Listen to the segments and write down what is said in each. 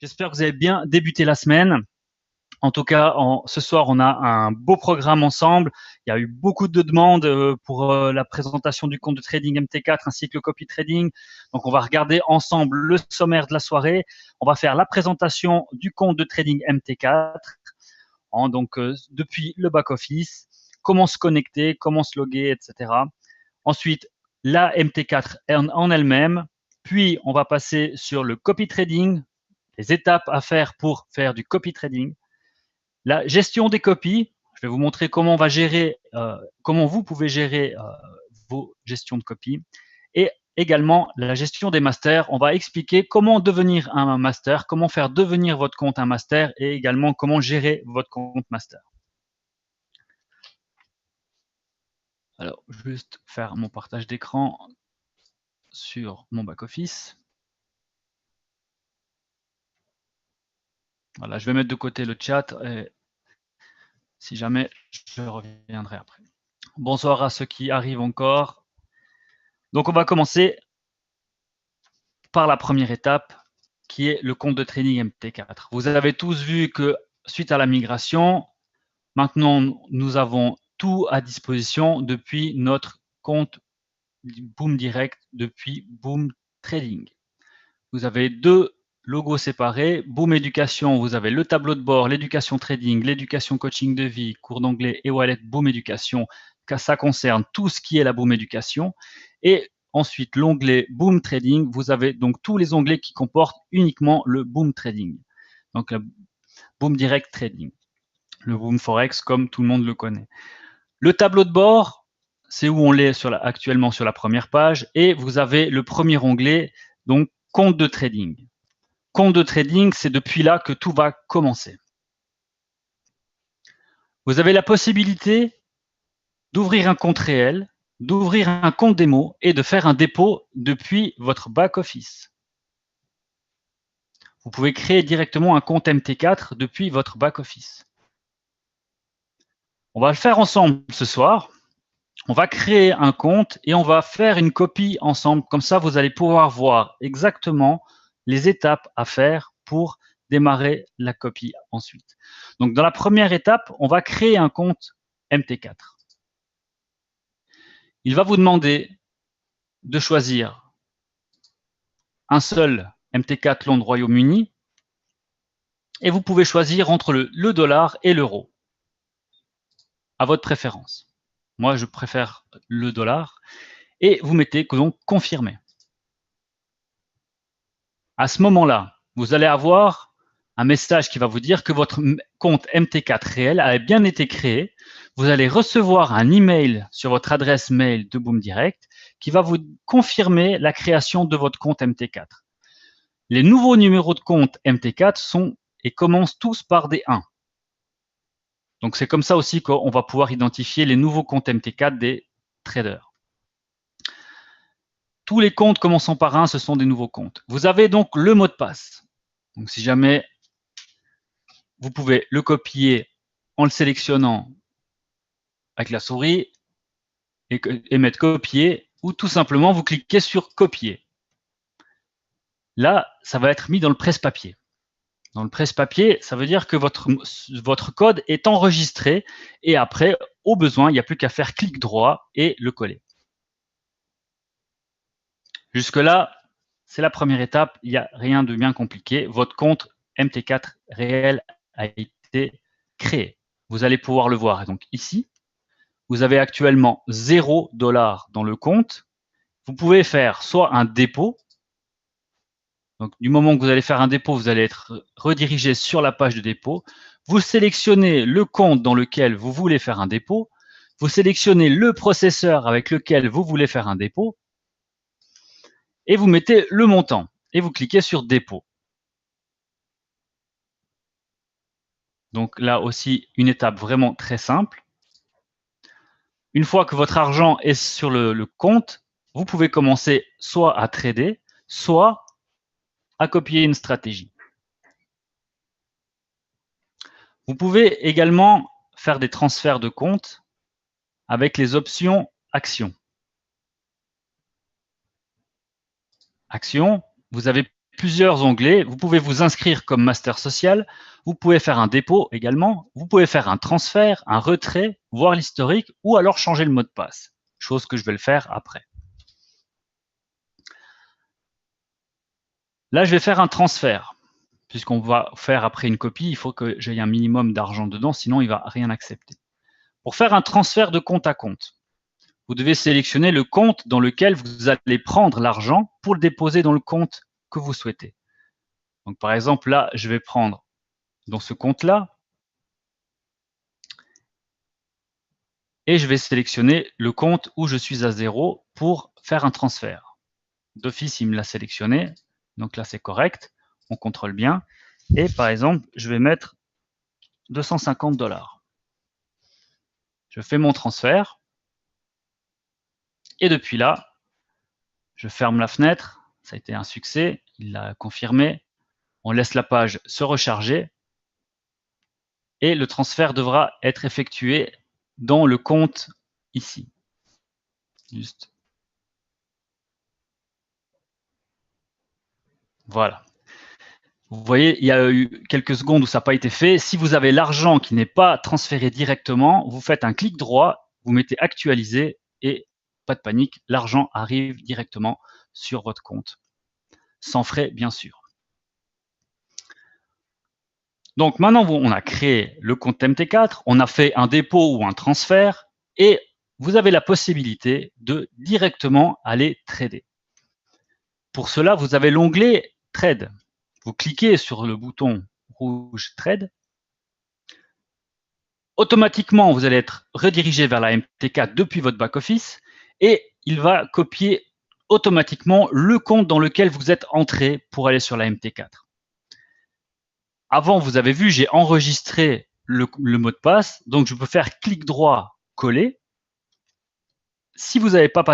J'espère que vous avez bien débuté la semaine. En tout cas, ce soir, on a un beau programme ensemble. Il y a eu beaucoup de demandes pour la présentation du compte de trading MT4 ainsi que le copy trading. Donc, on va regarder ensemble le sommaire de la soirée. On va faire la présentation du compte de trading MT4, depuis le back-office, comment se connecter, comment se loguer, etc. Ensuite, la MT4 en elle-même. Puis, on va passer sur le copy trading, les étapes à faire pour faire du copy trading, la gestion des copies. Je vais vous montrer comment on va gérer, comment vous pouvez gérer vos gestions de copies, et également la gestion des masters. On va expliquer comment devenir un master, comment faire devenir votre compte un master, et également comment gérer votre compte master. Alors, juste faire mon partage d'écran sur mon back-office. Voilà, je vais mettre de côté le chat et si jamais, je reviendrai après. Bonsoir à ceux qui arrivent encore. Donc, on va commencer par la première étape, qui est le compte de trading MT4. Vous avez tous vu que suite à la migration, maintenant, nous avons tout à disposition depuis notre compte Boom Direct, depuis Boom Trading. Vous avez deux logos séparés. Boom Éducation, vous avez le tableau de bord, l'éducation trading, l'éducation coaching de vie, cours d'anglais et wallet Boom Éducation. Ça concerne tout ce qui est la Boom Éducation. Et ensuite, l'onglet Boom Trading, vous avez donc tous les onglets qui comportent uniquement le Boom Trading. Donc, le Boom Direct Trading. Le Boom Forex, comme tout le monde le connaît. Le tableau de bord, c'est où on l'est actuellement sur la première page. Et vous avez le premier onglet, donc compte de trading. Compte de trading, c'est depuis là que tout va commencer. Vous avez la possibilité d'ouvrir un compte réel, d'ouvrir un compte démo et de faire un dépôt depuis votre back-office. Vous pouvez créer directement un compte MT4 depuis votre back-office. On va le faire ensemble ce soir. On va créer un compte et on va faire une copie ensemble. Comme ça, vous allez pouvoir voir exactement les étapes à faire pour démarrer la copie ensuite. Donc, dans la première étape, on va créer un compte MT4. Il va vous demander de choisir un seul MT4 Londres Royaume-Uni et vous pouvez choisir entre le dollar et l'euro, à votre préférence. Moi, je préfère le dollar et vous mettez donc confirmer. À ce moment-là, vous allez avoir un message qui va vous dire que votre compte MT4 réel a bien été créé. Vous allez recevoir un email sur votre adresse mail de Boom Direct qui va vous confirmer la création de votre compte MT4. Les nouveaux numéros de compte MT4 sont et commencent tous par des 1. Donc, c'est comme ça aussi qu'on va pouvoir identifier les nouveaux comptes MT4 des traders. Tous les comptes commençant par 1, ce sont des nouveaux comptes. Vous avez donc le mot de passe. Donc, si jamais vous pouvez le copier en le sélectionnant avec la souris et mettre copier, ou tout simplement vous cliquez sur copier. Là, ça va être mis dans le presse-papier. Dans le presse-papier, ça veut dire que votre code est enregistré et après, au besoin, il n'y a plus qu'à faire clic droit et le coller. Jusque-là, c'est la première étape, il n'y a rien de bien compliqué. Votre compte MT4 réel a été créé. Vous allez pouvoir le voir donc ici. Vous avez actuellement 0 $ dans le compte. Vous pouvez faire soit un dépôt. Donc, du moment que vous allez faire un dépôt, vous allez être redirigé sur la page de dépôt. Vous sélectionnez le compte dans lequel vous voulez faire un dépôt. Vous sélectionnez le processeur avec lequel vous voulez faire un dépôt. Et vous mettez le montant. Et vous cliquez sur dépôt. Donc là aussi, une étape vraiment très simple. Une fois que votre argent est sur le compte, vous pouvez commencer soit à trader, soit à copier une stratégie. Vous pouvez également faire des transferts de compte avec les options actions. Actions, vous avez plusieurs onglets. Vous pouvez vous inscrire comme master social. Vous pouvez faire un dépôt également. Vous pouvez faire un transfert, un retrait, voir l'historique ou alors changer le mot de passe. Chose que je vais le faire après. Là, je vais faire un transfert. Puisqu'on va faire après une copie, il faut que j'aie un minimum d'argent dedans, sinon il ne va rien accepter. Pour faire un transfert de compte à compte, vous devez sélectionner le compte dans lequel vous allez prendre l'argent pour le déposer dans le compte que vous souhaitez. Donc, par exemple, là, je vais prendre dans ce compte-là et je vais sélectionner le compte où je suis à 0 pour faire un transfert. D'office, il me l'a sélectionné. Donc là, c'est correct. On contrôle bien. Et par exemple, je vais mettre 250 $. Je fais mon transfert. Et depuis là, je ferme la fenêtre. Ça a été un succès. Il l'a confirmé. On laisse la page se recharger. Et le transfert devra être effectué dans le compte ici. Juste. Voilà. Vous voyez, il y a eu quelques secondes où ça n'a pas été fait. Si vous avez l'argent qui n'est pas transféré directement, vous faites un clic droit, vous mettez actualiser et pas de panique, l'argent arrive directement sur votre compte. Sans frais, bien sûr. Donc maintenant, on a créé le compte MT4, on a fait un dépôt ou un transfert et vous avez la possibilité de directement aller trader. Pour cela, vous avez l'onglet Trade. Vous cliquez sur le bouton rouge Trade. Automatiquement, vous allez être redirigé vers la MT4 depuis votre back-office et il va copier automatiquement le compte dans lequel vous êtes entré pour aller sur la MT4. Avant, vous avez vu, j'ai enregistré le mot de passe, donc je peux faire clic droit, coller. Si vous n'avez pas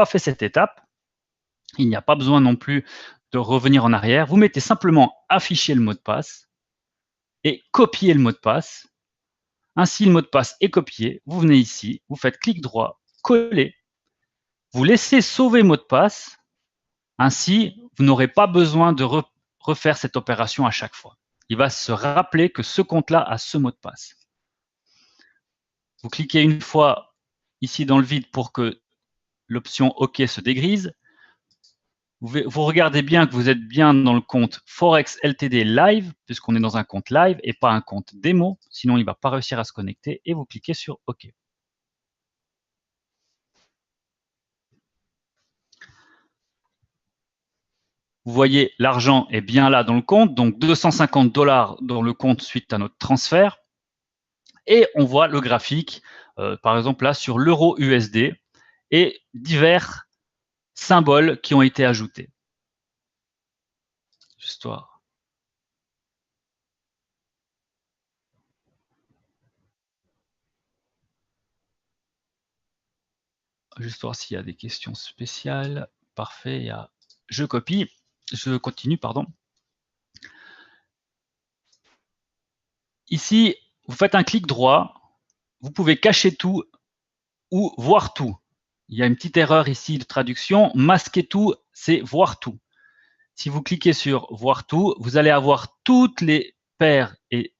fait cette étape, il n'y a pas besoin non plus de revenir en arrière. Vous mettez simplement afficher le mot de passe et copier le mot de passe. Ainsi, le mot de passe est copié. Vous venez ici, vous faites clic droit, coller. Vous laissez sauver mot de passe. Ainsi, vous n'aurez pas besoin de refaire cette opération à chaque fois. Il va se rappeler que ce compte-là a ce mot de passe. Vous cliquez une fois ici dans le vide pour que l'option OK se dégrise. Vous regardez bien que vous êtes bien dans le compte Forex Ltd Live, puisqu'on est dans un compte live et pas un compte démo, sinon il ne va pas réussir à se connecter, et vous cliquez sur OK. Vous voyez, l'argent est bien là dans le compte, donc 250 $ dans le compte suite à notre transfert. Et on voit le graphique, par exemple là, sur l'euro USD et divers symboles qui ont été ajoutés. Juste voir. Juste voir s'il y a des questions spéciales. Parfait, il y a... Je continue, pardon. Ici, vous faites un clic droit, vous pouvez cacher tout ou voir tout. Il y a une petite erreur ici de traduction. Masquer tout, c'est voir tout. Si vous cliquez sur voir tout, vous allez avoir toutes les paires et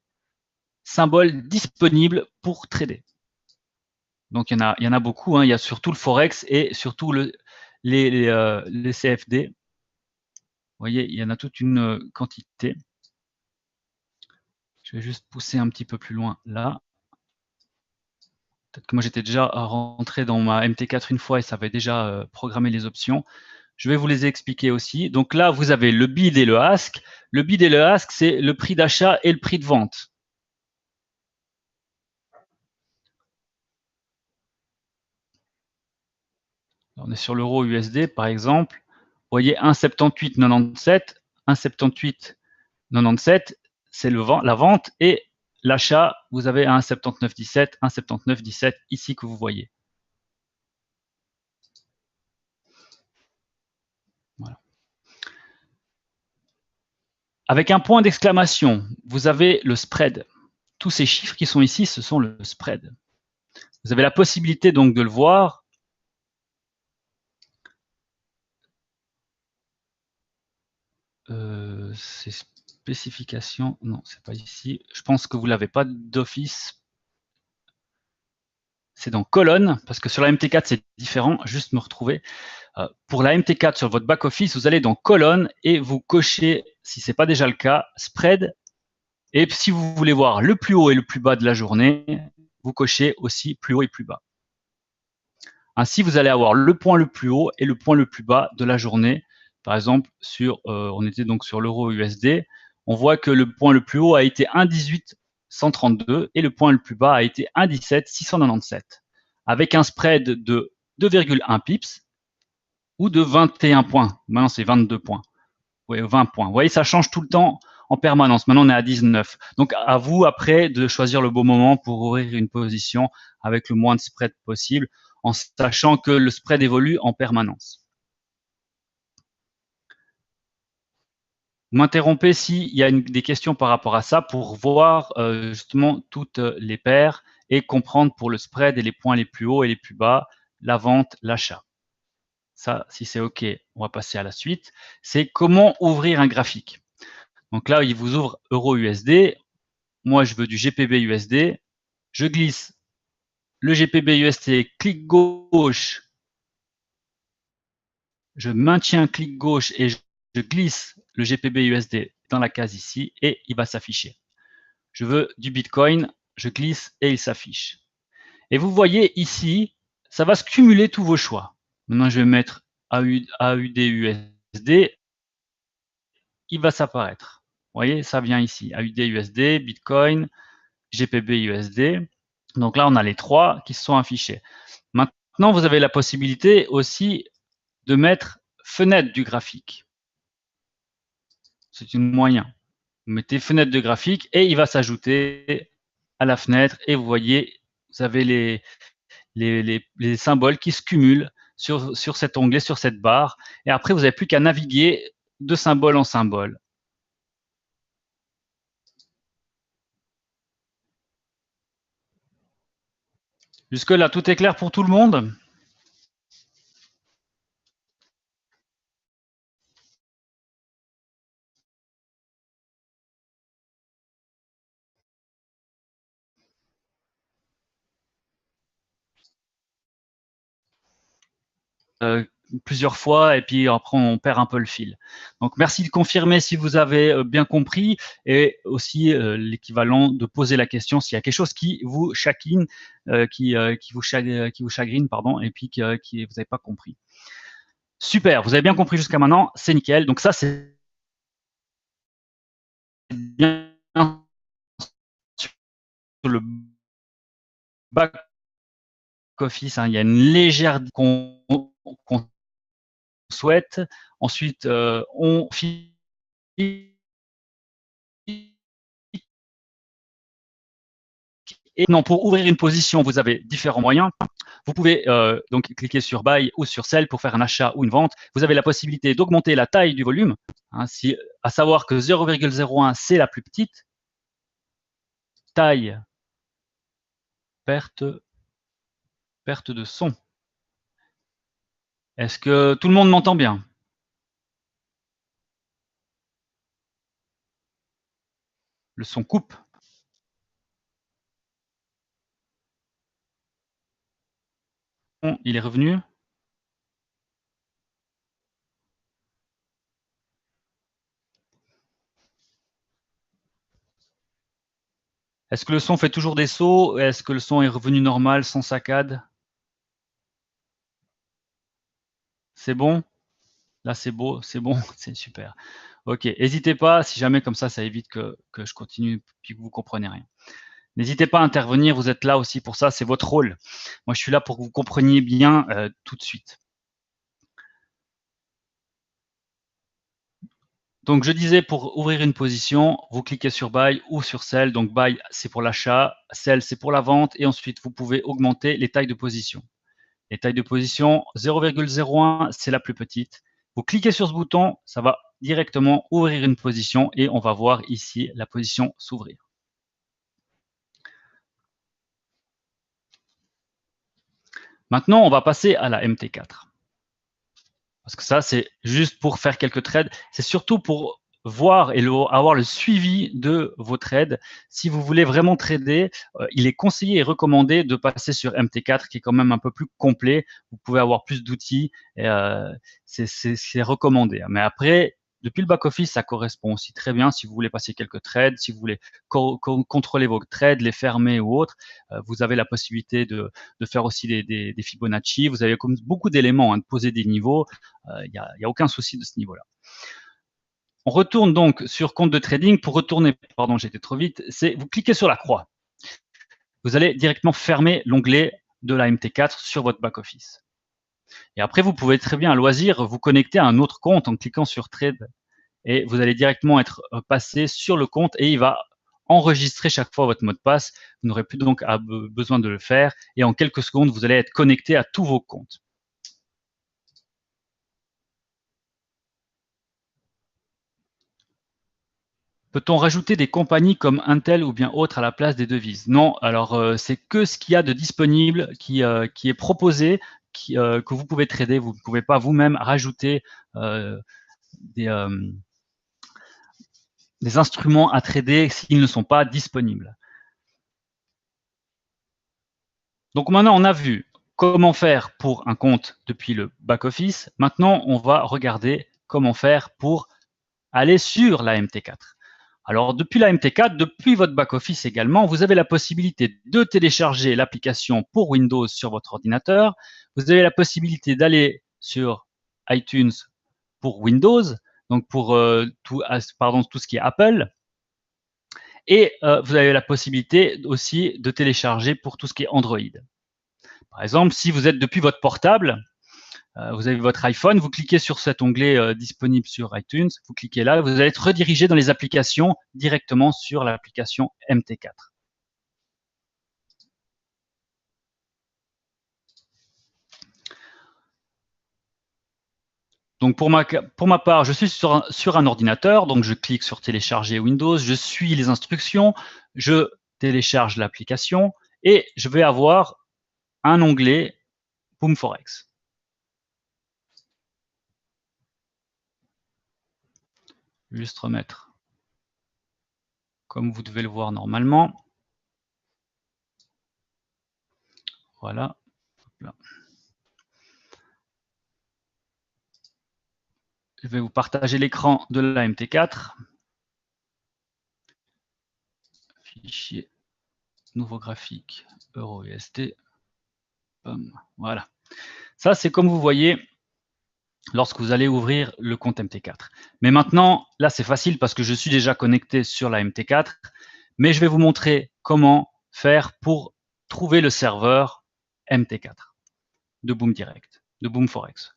symboles disponibles pour trader. Donc il y en a beaucoup, hein. Il y a surtout le Forex et surtout les CFD. Vous voyez, il y en a toute une quantité. Je vais juste pousser un petit peu plus loin là. Peut-être que moi j'étais déjà rentré dans ma MT4 une fois et ça avait déjà programmé les options. Je vais vous les expliquer aussi. Donc là, vous avez le bid et le ask. Le bid et le ask, c'est le prix d'achat et le prix de vente. On est sur l'euro USD, par exemple. Vous voyez 1,7897, 1,7897, c'est la vente, et l'achat, vous avez 1,7917, 1,7917 ici que vous voyez. Voilà. Avec un point d'exclamation, vous avez le spread. Tous ces chiffres qui sont ici, ce sont le spread. Vous avez la possibilité donc de le voir. ces spécifications, non, c'est pas ici. Je pense que vous l'avez pas d'office. C'est dans colonne, parce que sur la MT4, c'est différent. Juste me retrouver. Pour la MT4 sur votre back-office, vous allez dans colonne et vous cochez, si ce n'est pas déjà le cas, spread. Et si vous voulez voir le plus haut et le plus bas de la journée, vous cochez aussi plus haut et plus bas. Ainsi, vous allez avoir le point le plus haut et le point le plus bas de la journée. Par exemple, on était donc sur l'euro USD. On voit que le point le plus haut a été 1,18 132 et le point le plus bas a été 1,17 697, avec un spread de 2,1 pips ou de 21 points. Maintenant, c'est 22 points. Oui, 20 points. Vous voyez, ça change tout le temps en permanence. Maintenant, on est à 19. Donc, à vous, après, de choisir le bon moment pour ouvrir une position avec le moins de spread possible, en sachant que le spread évolue en permanence. Vous m'interrompez s'il y a des questions par rapport à ça pour voir justement toutes les paires et comprendre pour le spread et les points les plus hauts et les plus bas, la vente, l'achat. Ça, si c'est OK, on va passer à la suite. C'est comment ouvrir un graphique. Donc là, il vous ouvre Euro-USD. Moi, je veux du GPB-USD. Je glisse le GPB-USD, clic gauche. Je maintiens clic gauche et je glisse le GPB-USD dans la case ici et il va s'afficher. Je veux du Bitcoin, je glisse et il s'affiche. Et vous voyez ici, ça va se cumuler tous vos choix. Maintenant, je vais mettre AUD-USD. Il va s'apparaître. Vous voyez, ça vient ici. AUD-USD, Bitcoin, GPB-USD. Donc là, on a les trois qui se sont affichés. Maintenant, vous avez la possibilité aussi de mettre fenêtre du graphique. C'est un moyen. Vous mettez fenêtre de graphique et il va s'ajouter à la fenêtre. Et vous voyez, vous avez les symboles qui se cumulent sur cet onglet, sur cette barre. Et après, vous n'avez plus qu'à naviguer de symbole en symbole. Jusque-là, tout est clair pour tout le monde? Plusieurs fois et puis après on perd un peu le fil. Donc merci de confirmer si vous avez bien compris et aussi l'équivalent de poser la question s'il y a quelque chose qui vous chagrine, qui vous chagrine pardon, et puis qui vous n'avez pas compris. Super, vous avez bien compris jusqu'à maintenant, c'est nickel. Donc ça c'est bien sur le back office, hein. Il y a une légère qu'on souhaite. Ensuite, on et non, pour ouvrir une position, vous avez différents moyens. Vous pouvez donc cliquer sur Buy ou sur Sell pour faire un achat ou une vente. Vous avez la possibilité d'augmenter la taille du volume, hein, à savoir que 0,01, c'est la plus petite. Taille, perte de son. Est-ce que tout le monde m'entend bien? Le son coupe. Bon, il est revenu. Est-ce que le son fait toujours des sauts? Est-ce que le son est revenu normal, sans saccade? C'est bon? Là, c'est beau, c'est bon, c'est super. Ok, n'hésitez pas, si jamais comme ça évite que je continue puis que vous compreniez rien. N'hésitez pas à intervenir, vous êtes là aussi pour ça, c'est votre rôle. Moi, je suis là pour que vous compreniez bien tout de suite. Donc, je disais, pour ouvrir une position, vous cliquez sur Buy ou sur Sell. Donc, Buy, c'est pour l'achat, Sell, c'est pour la vente. Et ensuite, vous pouvez augmenter les tailles de position. Les tailles de position, 0,01, c'est la plus petite. Vous cliquez sur ce bouton, ça va directement ouvrir une position et on va voir ici la position s'ouvrir. Maintenant, on va passer à la MT4. Parce que ça, c'est juste pour faire quelques trades. C'est surtout pour voir et avoir le suivi de vos trades. Si vous voulez vraiment trader, il est conseillé et recommandé de passer sur MT4 qui est quand même un peu plus complet. Vous pouvez avoir plus d'outils, c'est recommandé. Mais après, depuis le back-office, ça correspond aussi très bien si vous voulez passer quelques trades, si vous voulez contrôler vos trades, les fermer ou autres. Vous avez la possibilité de faire aussi des Fibonacci. Vous avez comme beaucoup d'éléments, de poser des niveaux. Il n'y a aucun souci de ce niveau-là. On retourne donc sur compte de trading. Pour retourner, pardon, j'ai été trop vite, c'est vous cliquez sur la croix. Vous allez directement fermer l'onglet de la MT4 sur votre back-office. Et après, vous pouvez très bien à loisir vous connecter à un autre compte en cliquant sur Trade. Et vous allez directement être passé sur le compte et il va enregistrer chaque fois votre mot de passe. Vous n'aurez plus donc besoin de le faire. Et en quelques secondes, vous allez être connecté à tous vos comptes. Peut-on rajouter des compagnies comme Intel ou bien autres à la place des devises? Non, alors c'est que ce qu'il y a de disponible qui est proposé, que vous pouvez trader. Vous ne pouvez pas vous-même rajouter des instruments à trader s'ils ne sont pas disponibles. Donc maintenant, on a vu comment faire pour un compte depuis le back-office. Maintenant, on va regarder comment faire pour aller sur la MT4. Alors, depuis la MT4, depuis votre back-office également, vous avez la possibilité de télécharger l'application pour Windows sur votre ordinateur. Vous avez la possibilité d'aller sur iTunes pour Windows, donc pour tout ce qui est Apple. Et vous avez la possibilité aussi de télécharger pour tout ce qui est Android. Par exemple, si vous êtes depuis votre portable, vous avez votre iPhone, vous cliquez sur cet onglet disponible sur iTunes, vous cliquez là, vous allez être redirigé dans les applications directement sur l'application MT4. Donc pour ma part, je suis sur un ordinateur, donc je clique sur télécharger Windows, je suis les instructions, je télécharge l'application et je vais avoir un onglet Boom Forex. Juste remettre comme vous devez le voir normalement. Voilà. Là. Je vais vous partager l'écran de la MT4. Fichier, nouveau graphique, Euro-USD. Voilà. Ça, c'est comme vous voyez lorsque vous allez ouvrir le compte MT4. Mais maintenant, là, c'est facile parce que je suis déjà connecté sur la MT4. Mais je vais vous montrer comment faire pour trouver le serveur MT4 de Boom Direct, de Boom Forex.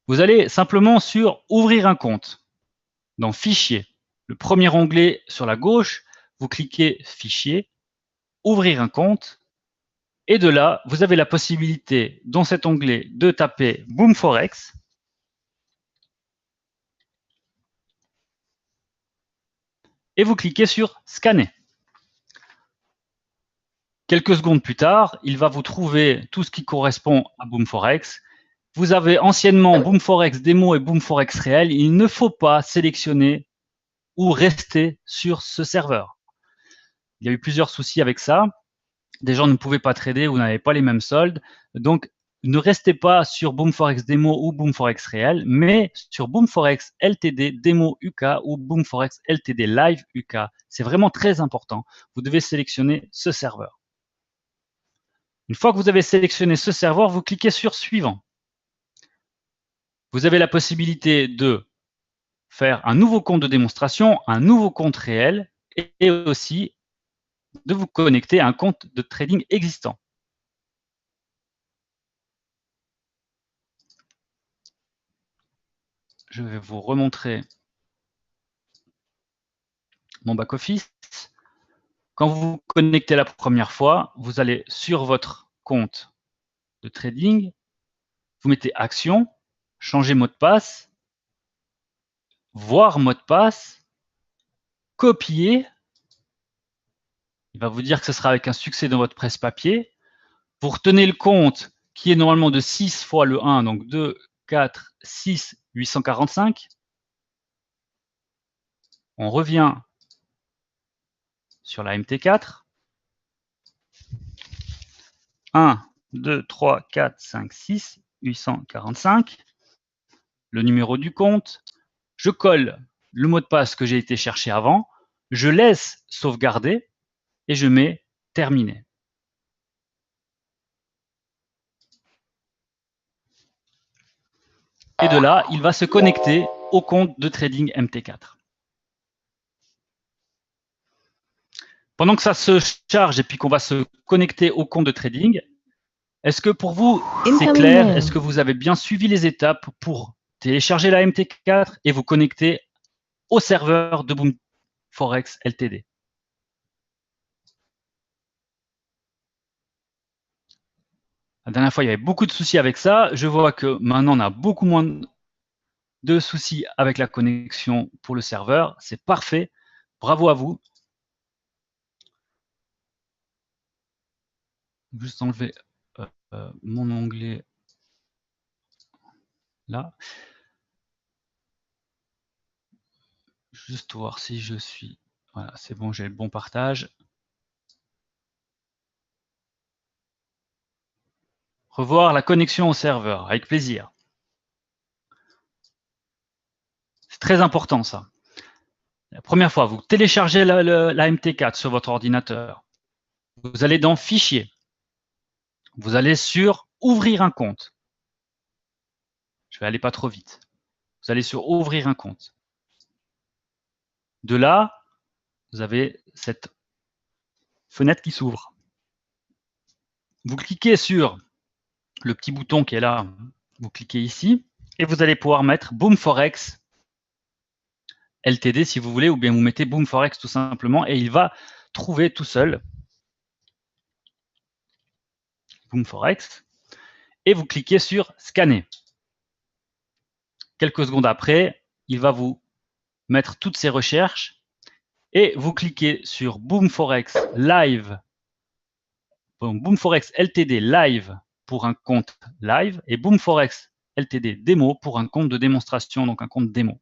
Vous allez simplement sur Ouvrir un compte. Dans Fichier, le premier onglet sur la gauche, vous cliquez Fichier, Ouvrir un compte. Et de là, vous avez la possibilité, dans cet onglet, de taper Boom Forex. Et vous cliquez sur Scanner. Quelques secondes plus tard, il va vous trouver tout ce qui correspond à Boom Forex. Vous avez anciennement Boom Forex Démo et Boom Forex Réel. Il ne faut pas sélectionner ou rester sur ce serveur. Il y a eu plusieurs soucis avec ça. Des gens ne pouvaient pas trader ou n'avaient pas les mêmes soldes. Donc, ne restez pas sur Boom Forex Démo ou Boom Forex Réel, mais sur Boom Forex LTD Démo UK ou Boom Forex LTD Live UK. C'est vraiment très important. Vous devez sélectionner ce serveur. Une fois que vous avez sélectionné ce serveur, vous cliquez sur Suivant. Vous avez la possibilité de faire un nouveau compte de démonstration, un nouveau compte réel et aussi de vous connecter à un compte de trading existant. Je vais vous remontrer mon back-office. Quand vous vous connectez la première fois, vous allez sur votre compte de trading, vous mettez Action, changer mot de passe, voir mot de passe, copier. Il va vous dire que ce sera avec un succès dans votre presse-papier. Vous retenez le compte qui est normalement de 6 fois le 1, donc 2, 4, 6, 845. On revient sur la MT4. 1, 2, 3, 4, 5, 6, 845. Le numéro du compte. Je colle le mot de passe que j'ai été chercher avant. Je laisse sauvegarder et je mets terminer. Et de là, il va se connecter au compte de trading MT4. Pendant que ça se charge et puis qu'on va se connecter au compte de trading, est-ce que pour vous, c'est clair? Est-ce que vous avez bien suivi les étapes pour télécharger la MT4 et vous connecter au serveur de Boom Forex Ltd? La dernière fois, il y avait beaucoup de soucis avec ça. Je vois que maintenant, on a beaucoup moins de soucis avec la connexion pour le serveur. C'est parfait. Bravo à vous. Juste enlever mon onglet là. Juste voir si je suis... Voilà, c'est bon, j'ai le bon partage. Revoir la connexion au serveur, avec plaisir. C'est très important ça. La première fois, vous téléchargez la MT4 sur votre ordinateur. Vous allez dans Fichier. Vous allez sur Ouvrir un compte. Je vais aller pas trop vite. Vous allez sur Ouvrir un compte. De là, vous avez cette fenêtre qui s'ouvre. Vous cliquez sur le petit bouton qui est là. Vous cliquez ici et vous allez pouvoir mettre Boom Forex Ltd si vous voulez, ou bien vous mettez Boom Forex tout simplement et il va trouver tout seul Boom Forex et vous cliquez sur Scanner. Quelques secondes après, il va vous mettre toutes ces recherches et vous cliquez sur Boom Forex Live, Boom Forex Ltd Live pour un compte live et Boom Forex Ltd Démo pour un compte de démonstration, donc un compte démo.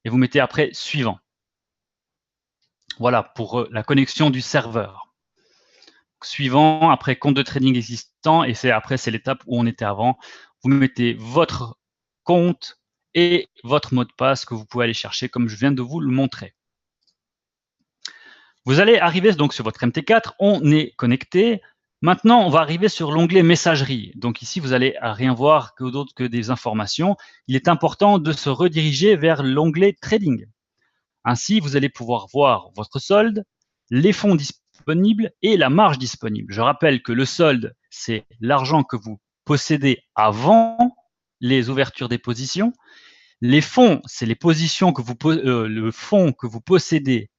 Et vous mettez après Suivant. Voilà pour la connexion du serveur. Suivant, après compte de trading existant, et après c'est l'étape où on était avant. Vous mettez votre compte et votre mot de passe que vous pouvez aller chercher comme je viens de vous le montrer. Vous allez arriver donc sur votre MT4, on est connecté. Maintenant, on va arriver sur l'onglet messagerie. Donc ici, vous allez rien voir que d'autre que des informations. Il est important de se rediriger vers l'onglet trading. Ainsi, vous allez pouvoir voir votre solde, les fonds disponibles et la marge disponible. Je rappelle que le solde, c'est l'argent que vous possédez avant les ouvertures des positions. Les fonds, c'est les positions que le fonds que vous possédez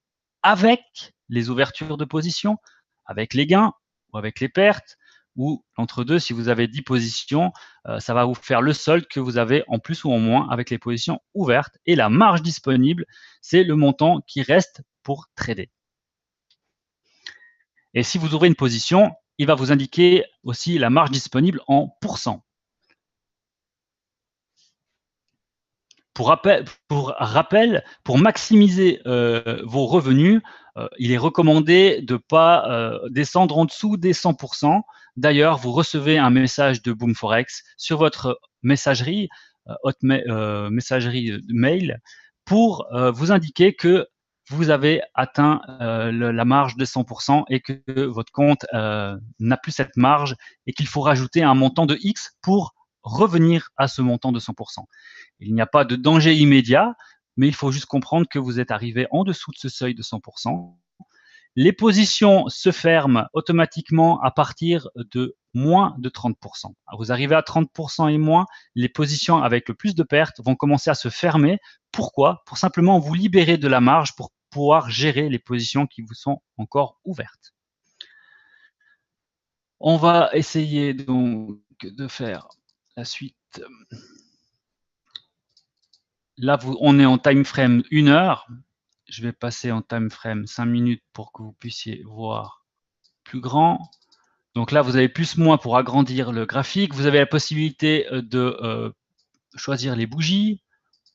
avec les ouvertures de position, avec les gains ou avec les pertes, ou entre deux, si vous avez 10 positions, ça va vous faire le solde que vous avez en plus ou en moins avec les positions ouvertes. Et la marge disponible, c'est le montant qui reste pour trader. Et si vous ouvrez une position, il va vous indiquer aussi la marge disponible en pourcent. Pour rappel, pour maximiser vos revenus, il est recommandé de ne pas descendre en dessous des 100%. D'ailleurs, vous recevez un message de Boom Forex sur votre messagerie, messagerie mail pour vous indiquer que vous avez atteint la marge de 100% et que votre compte n'a plus cette marge et qu'il faut rajouter un montant de X pour revenir à ce montant de 100%. Il n'y a pas de danger immédiat, mais il faut juste comprendre que vous êtes arrivé en dessous de ce seuil de 100%. Les positions se ferment automatiquement à partir de moins de 30%. Vous arrivez à 30% et moins, les positions avec le plus de pertes vont commencer à se fermer. Pourquoi? Pour simplement vous libérer de la marge pour pouvoir gérer les positions qui vous sont encore ouvertes. On va essayer donc de faire la suite. Là, on est en time frame 1 heure. Je vais passer en time frame 5 minutes pour que vous puissiez voir plus grand. Donc là, vous avez plus-moins pour agrandir le graphique. Vous avez la possibilité de choisir les bougies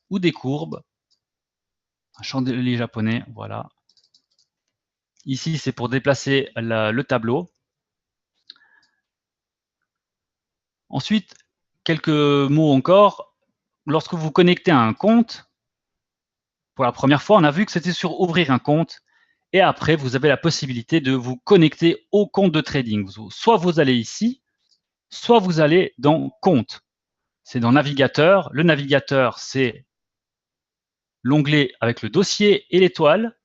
ou des courbes. un chandelier japonais, voilà. Ici, c'est pour déplacer le tableau. Ensuite, quelques mots encore. Lorsque vous connectez à un compte, pour la première fois, on a vu que c'était sur ouvrir un compte. Et après, vous avez la possibilité de vous connecter au compte de trading. Soit vous allez ici, soit vous allez dans compte. C'est dans navigateur. Le navigateur, c'est l'onglet avec le dossier et l'étoile,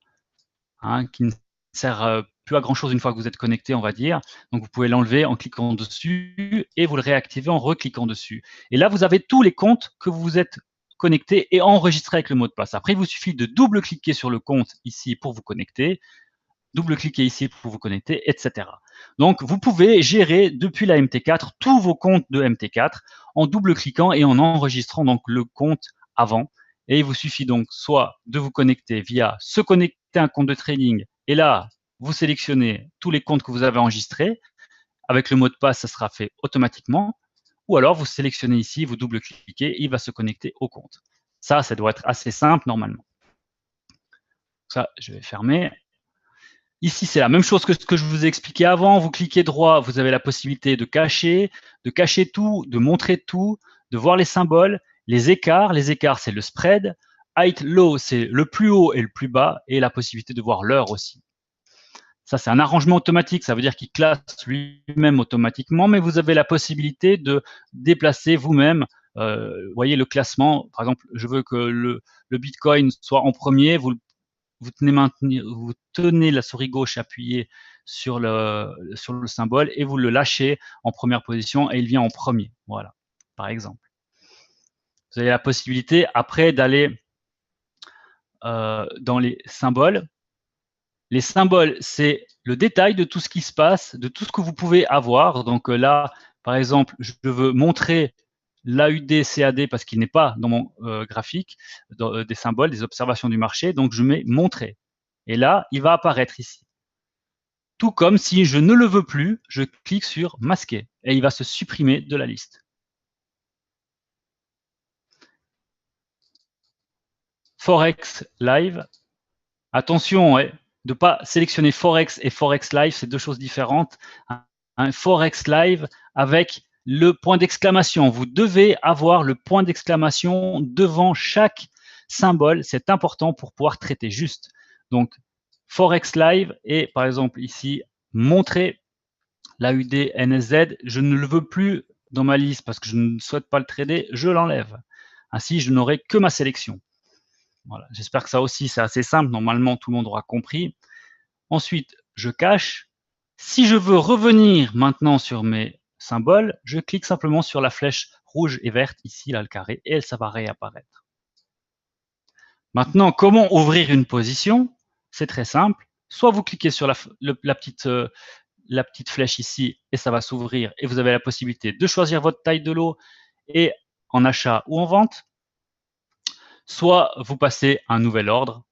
hein, qui ne sert plus à grand chose une fois que vous êtes connecté, on va dire. Donc vous pouvez l'enlever en cliquant dessus et vous le réactivez en recliquant dessus. Et là, vous avez tous les comptes que vous vous êtes connecté et enregistré avec le mot de passe. Après, il vous suffit de double-cliquer sur le compte ici pour vous connecter, double-cliquer ici pour vous connecter, etc. Donc, vous pouvez gérer depuis la MT4 tous vos comptes de MT4 en double-cliquant et en enregistrant donc le compte avant. Et il vous suffit donc soit de vous connecter via se connecter à un compte de trading et là, vous sélectionnez tous les comptes que vous avez enregistrés. Avec le mot de passe, ça sera fait automatiquement. Ou alors, vous sélectionnez ici, vous double-cliquez et il va se connecter au compte. Ça doit être assez simple normalement. Ça, je vais fermer. Ici, c'est la même chose que ce que je vous ai expliqué avant. Vous cliquez droit, vous avez la possibilité de cacher tout, de montrer tout, de voir les symboles, les écarts. Les écarts, c'est le spread. Height low, c'est le plus haut et le plus bas, et la possibilité de voir l'heure aussi. Ça, c'est un arrangement automatique. Ça veut dire qu'il classe lui-même automatiquement, mais vous avez la possibilité de déplacer vous-même. Vous voyez le classement. Par exemple, je veux que le Bitcoin soit en premier. Vous tenez la souris gauche appuyée sur le symbole et vous le lâchez en première position et il vient en premier. Voilà, par exemple. Vous avez la possibilité après d'aller dans les symboles. Les symboles, c'est le détail de tout ce qui se passe, de tout ce que vous pouvez avoir. Donc là, par exemple, je veux montrer l'AUD CAD parce qu'il n'est pas dans mon graphique, des symboles, des observations du marché. Donc je mets montrer. Et là, il va apparaître ici. Tout comme si je ne le veux plus, je clique sur masquer et il va se supprimer de la liste. Forex Live. Attention, de ne pas sélectionner Forex et Forex Live, c'est deux choses différentes. Un Forex Live avec le point d'exclamation. Vous devez avoir le point d'exclamation devant chaque symbole. C'est important pour pouvoir traiter juste. Donc, Forex Live et par exemple ici, montrer l'AUD NSZ. Je ne le veux plus dans ma liste parce que je ne souhaite pas le trader. Je l'enlève. Ainsi, je n'aurai que ma sélection. Voilà. J'espère que ça aussi, c'est assez simple. Normalement, tout le monde aura compris. Ensuite, je cache. Si je veux revenir maintenant sur mes symboles, je clique simplement sur la flèche rouge et verte, ici, là, le carré, et ça va réapparaître. Maintenant, comment ouvrir une position? C'est très simple. Soit vous cliquez sur la petite flèche ici et ça va s'ouvrir et vous avez la possibilité de choisir votre taille de lot et en achat ou en vente. Soit vous passez un nouvel ordre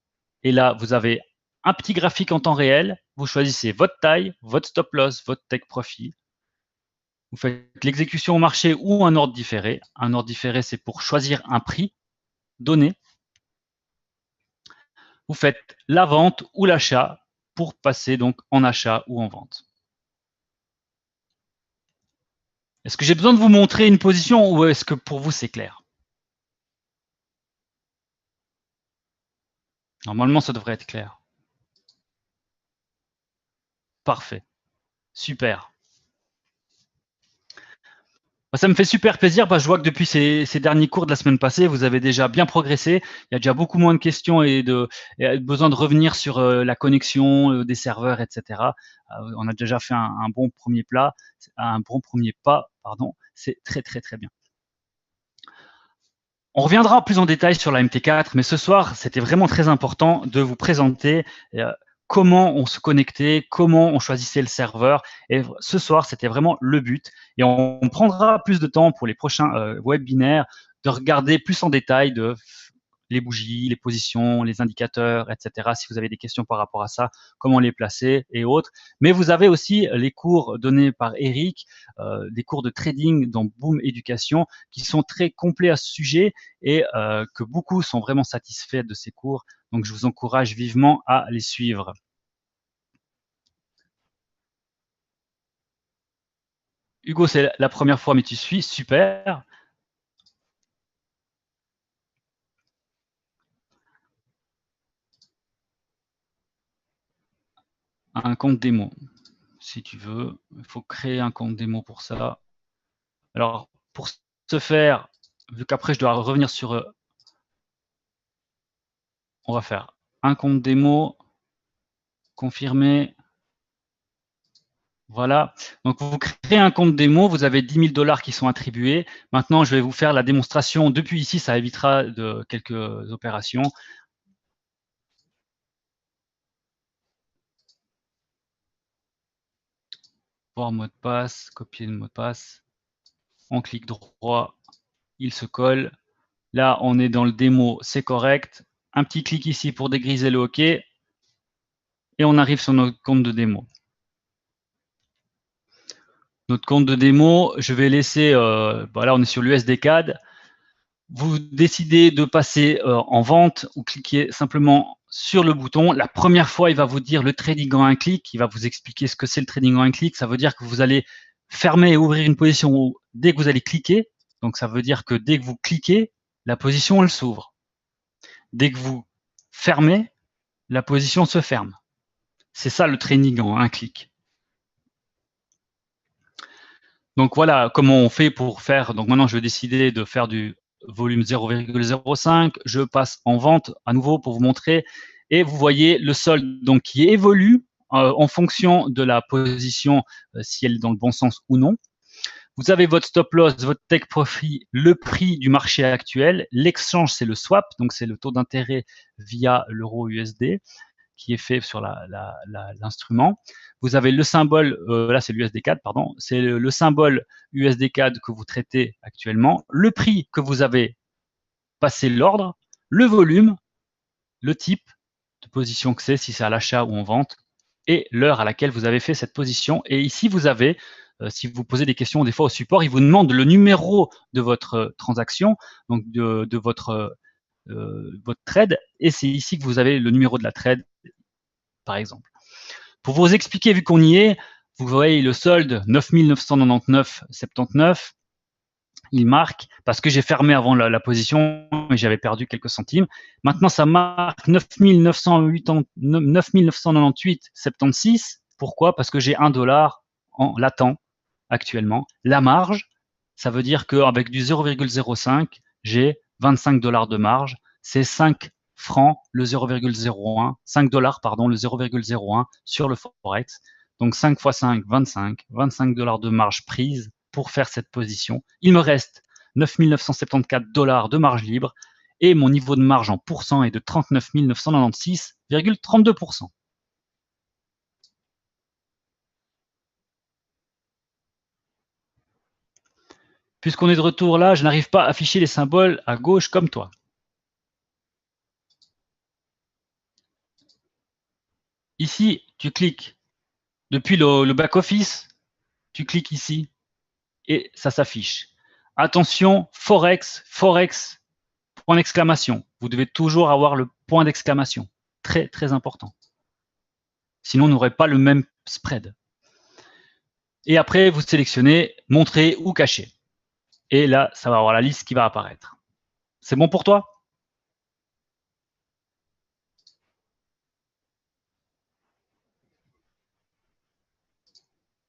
et là, vous avez un petit graphique en temps réel. Vous choisissez votre taille, votre stop loss, votre take profit. Vous faites l'exécution au marché ou un ordre différé. Un ordre différé, c'est pour choisir un prix donné. Vous faites la vente ou l'achat pour passer donc en achat ou en vente. Est-ce que j'ai besoin de vous montrer une position ou est-ce que pour vous c'est clair? Normalement, ça devrait être clair. Parfait. Super. Ça me fait super plaisir parce que je vois que depuis ces derniers cours de la semaine passée, vous avez déjà bien progressé. Il y a déjà beaucoup moins de questions et besoin de revenir sur la connexion des serveurs, etc. On a déjà fait un bon premier pas, pardon. C'est très, très, très bien. On reviendra plus en détail sur la MT4, mais ce soir, c'était vraiment très important de vous présenter comment on se connectait, comment on choisissait le serveur. Et ce soir, c'était vraiment le but. Et on prendra plus de temps pour les prochains webinaires, de regarder plus en détail les bougies, les positions, les indicateurs, etc. Si vous avez des questions par rapport à ça, comment les placer et autres. Mais vous avez aussi les cours donnés par Eric, des cours de trading dans Boom Éducation qui sont très complets à ce sujet et que beaucoup sont vraiment satisfaits de ces cours. Donc, je vous encourage vivement à les suivre. Hugo, c'est la première fois, mais tu suis, super. Un compte démo, si tu veux. Il faut créer un compte démo pour ça. Alors, pour ce faire, vu qu'après je dois revenir sur... on va faire un compte démo, confirmer. Voilà. Donc, vous créez un compte démo, vous avez 10 000 $ qui sont attribués. Maintenant, je vais vous faire la démonstration depuis ici, ça évitera de quelques opérations. Voir mot de passe, copier le mot de passe. On clique droit, il se colle. Là, on est dans le démo, c'est correct. Un petit clic ici pour dégriser le OK. Et on arrive sur notre compte de démo. Notre compte de démo, je vais laisser, voilà, on est sur l'USD-CAD. Vous décidez de passer en vente ou cliquez simplement sur le bouton. La première fois, il va vous dire le trading en un clic. Il va vous expliquer ce que c'est le trading en un clic. Ça veut dire que vous allez fermer et ouvrir une position dès que vous allez cliquer. Donc, ça veut dire que dès que vous cliquez, la position, elle s'ouvre. Dès que vous fermez, la position se ferme. C'est ça le trading en un clic. Donc voilà comment on fait pour faire. Donc maintenant, je vais décider de faire du volume 0,05. Je passe en vente à nouveau pour vous montrer. Et vous voyez le solde donc, qui évolue en fonction de la position, si elle est dans le bon sens ou non. Vous avez votre stop loss, votre take profit, le prix du marché actuel. L'exchange, c'est le swap, donc c'est le taux d'intérêt via l'euro USD qui est fait sur l'instrument. Vous avez le symbole, là c'est l'USD-CAD, pardon, c'est le symbole USD-CAD que vous traitez actuellement, le prix que vous avez passé l'ordre, le volume, le type de position que c'est, si c'est à l'achat ou en vente, et l'heure à laquelle vous avez fait cette position. Et ici, vous avez, si vous posez des questions des fois au support, il vous demande le numéro de votre transaction, donc de votre trade, et c'est ici que vous avez le numéro de la trade, par exemple. Pour vous expliquer, vu qu'on y est, vous voyez le solde 9 999,79. Il marque parce que j'ai fermé avant la position et j'avais perdu quelques centimes. Maintenant, ça marque 9 998,76. Pourquoi? Parce que j'ai $1 en latent actuellement. La marge, ça veut dire qu'avec du 0,05, j'ai 25 $ de marge. C'est 5 francs le 0,01, 5 $ pardon, le 0,01 sur le Forex. Donc 5 x 5, 25, 25 $ de marge prise pour faire cette position. Il me reste 9 974 $ de marge libre et mon niveau de marge en pourcent est de 39 996,32%. Puisqu'on est de retour là, je n'arrive pas à afficher les symboles à gauche comme toi. Ici, tu cliques depuis le back-office, tu cliques ici et ça s'affiche. Attention, Forex, Forex, point d'exclamation. Vous devez toujours avoir le point d'exclamation. Très, très important. Sinon, on n'aurait pas le même spread. Et après, vous sélectionnez montrer ou cacher. Et là, ça va avoir la liste qui va apparaître. C'est bon pour toi?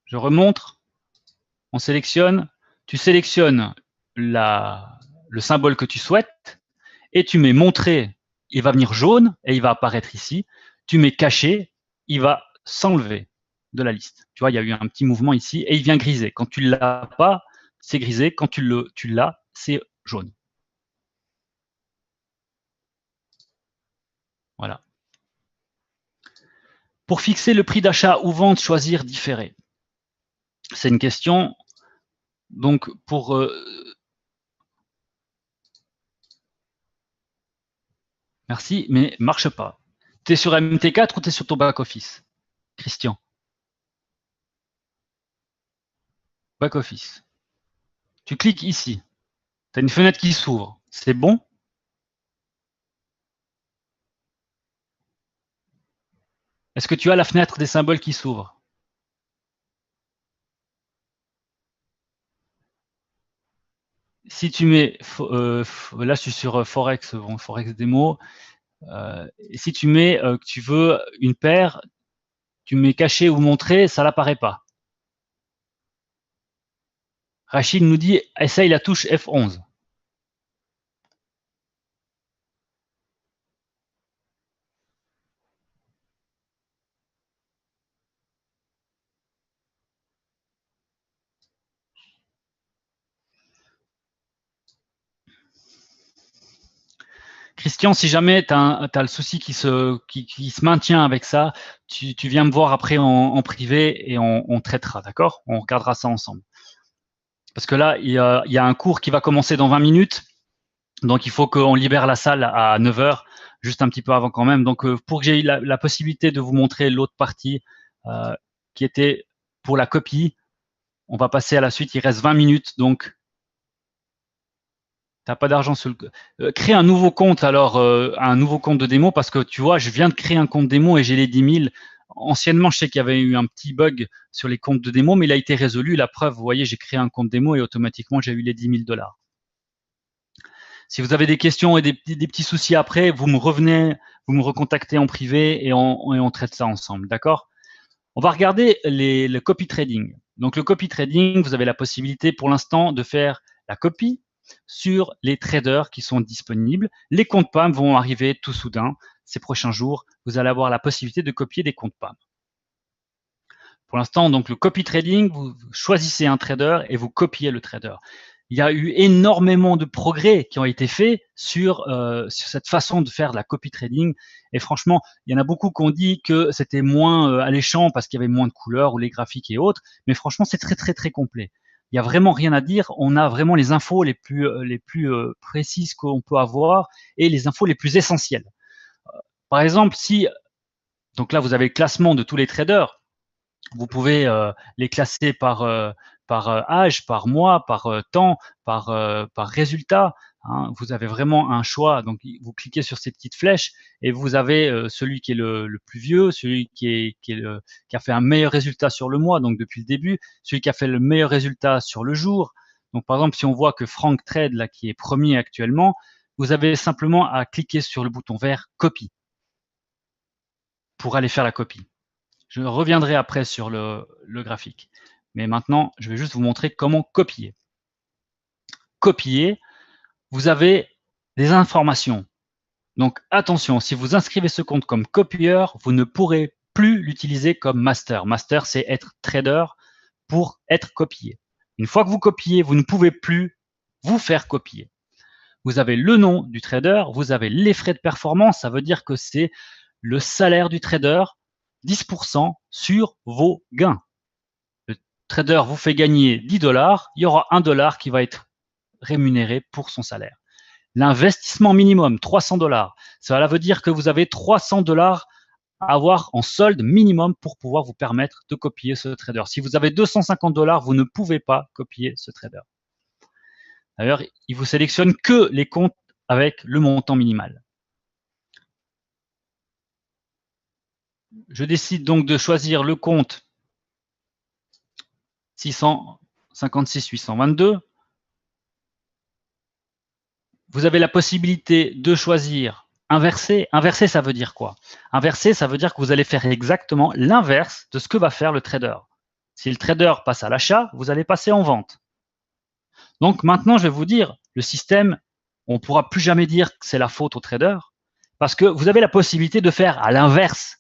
Je remontre, on sélectionne, tu sélectionnes le symbole que tu souhaites et tu mets montrer, il va venir jaune et il va apparaître ici. Tu mets caché, il va s'enlever de la liste. Tu vois, il y a eu un petit mouvement ici et il vient griser. Quand tu ne l'as pas, c'est grisé. Quand tu l'as, c'est jaune. Voilà. Pour fixer le prix d'achat ou vente, choisir différé. C'est une question. Donc, pour Merci, mais marche pas. Tu es sur MT4 ou tu es sur ton back-office, Christian? Back-office. Tu cliques ici. Tu as une fenêtre qui s'ouvre. C'est bon? Est-ce que tu as la fenêtre des symboles qui s'ouvre? Si tu mets, là je suis sur Forex, bon, Forex démo, si tu mets que tu veux une paire, tu mets caché ou montré, ça n'apparaît pas. Rachid nous dit, essaye la touche F11. Christian, si jamais tu as, le souci qui se maintient avec ça, tu viens me voir après en privé et on traitera, d'accord? On regardera ça ensemble. Parce que là, il y a un cours qui va commencer dans 20 minutes, donc il faut qu'on libère la salle à 9 heures, juste un petit peu avant quand même. Donc pour que j'ai eu la possibilité de vous montrer l'autre partie qui était pour la copie, on va passer à la suite. Il reste 20 minutes, donc t'as pas d'argent sur le... crée un nouveau compte alors, un nouveau compte de démo, parce que tu vois, je viens de créer un compte démo et j'ai les 10 000. Anciennement, je sais qu'il y avait eu un petit bug sur les comptes de démo, mais il a été résolu. La preuve, vous voyez, j'ai créé un compte démo et automatiquement, j'ai eu les 10 000 $. Si vous avez des questions et des petits soucis après, vous me revenez, vous me recontactez en privé et on traite ça ensemble, d'accord? On va regarder le copy trading. Donc le copy trading, vous avez la possibilité pour l'instant de faire la copie sur les traders qui sont disponibles. Les comptes PAM vont arriver tout soudain. Ces prochains jours, vous allez avoir la possibilité de copier des comptes PAM. Pour l'instant, donc le copy trading, vous choisissez un trader et vous copiez le trader. Il y a eu énormément de progrès qui ont été faits sur cette façon de faire de la copy trading. Et franchement, il y en a beaucoup qui ont dit que c'était moins alléchant parce qu'il y avait moins de couleurs ou les graphiques et autres. Mais franchement, c'est très, très, très complet. Il y a vraiment rien à dire. On a vraiment les infos les plus précises qu'on peut avoir et les infos les plus essentielles. Par exemple, si, donc là, vous avez le classement de tous les traders. Vous pouvez les classer par âge, par mois, par temps, par résultat. Hein. Vous avez vraiment un choix. Donc, vous cliquez sur ces petites flèches et vous avez celui qui est le plus vieux, celui qui a fait un meilleur résultat sur le mois, donc depuis le début, celui qui a fait le meilleur résultat sur le jour. Donc, par exemple, si on voit que Frank Trade, là, qui est premier actuellement, vous avez simplement à cliquer sur le bouton vert copie pour aller faire la copie. Je reviendrai après sur le graphique. Mais maintenant, je vais juste vous montrer comment copier. Copier, vous avez des informations. Donc attention, si vous inscrivez ce compte comme copieur, vous ne pourrez plus l'utiliser comme master. Master, c'est être trader pour être copié. Une fois que vous copiez, vous ne pouvez plus vous faire copier. Vous avez le nom du trader, vous avez les frais de performance, ça veut dire que c'est le salaire du trader, 10% sur vos gains. Le trader vous fait gagner 10 $, il y aura 1 $ qui va être rémunéré pour son salaire. L'investissement minimum, 300 $. Cela veut dire que vous avez 300 $ à avoir en solde minimum pour pouvoir vous permettre de copier ce trader. Si vous avez 250 $, vous ne pouvez pas copier ce trader. D'ailleurs, il vous sélectionne que les comptes avec le montant minimal. Je décide donc de choisir le compte 656 822. Vous avez la possibilité de choisir inverser. Inverser, ça veut dire quoi? Inverser, ça veut dire que vous allez faire exactement l'inverse de ce que va faire le trader. Si le trader passe à l'achat, vous allez passer en vente. Donc maintenant, je vais vous dire, le système, on ne pourra plus jamais dire que c'est la faute au trader parce que vous avez la possibilité de faire à l'inverse.